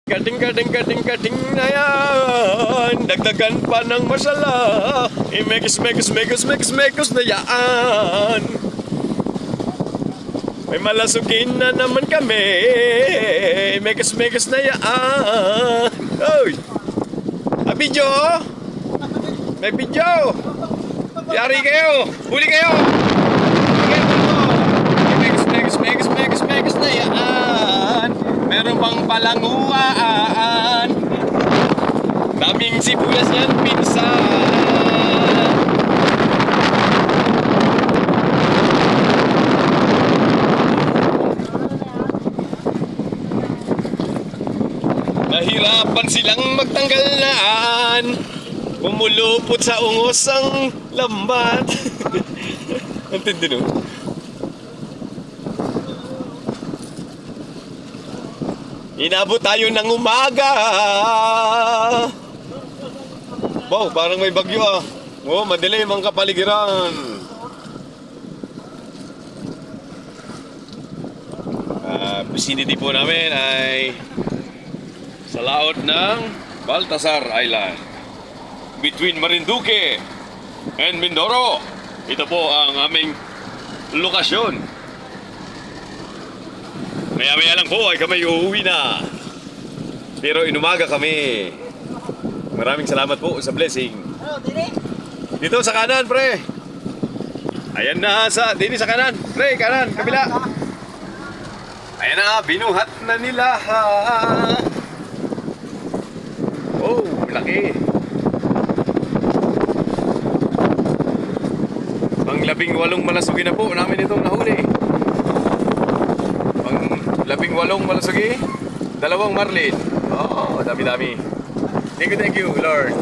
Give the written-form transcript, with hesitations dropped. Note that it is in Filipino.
Kating na yan. Dagdagan pa ng masala. Imekos na yan. May malasukin na naman kami. Mekos na yan. Oy! Video! May video! Yari kayo! Huli kayo! Mekos na yan. Meron pang palanguan. Daming sibuyas yan, pinsan. Nahirapan silang magtanggalan. Pumulupot sa ungos ang lambat. Ang tindi no? Inabot tayo ng umaga. Wow, parang may bagyo ah. Oh, madilim ang kapaligiran. Vicinity po namin ay sa laot ng Baltasar Island, between Marinduque and Mindoro. Ito po ang aming lokasyon. Maya-maya lang po ay kami uuwi na. Pero inumaga kami. Maraming salamat po sa blessing. Dito sa kanan, pre. Ayan na dito sa kanan. Pre, kanan, kabila. Ayan na, binuhat na nila. Oh, laki. Pang 18 malasugi na po namin itong nahuli. 18 malasugi, 2 marlin. Oh, dami-dami. Thank you, Lord.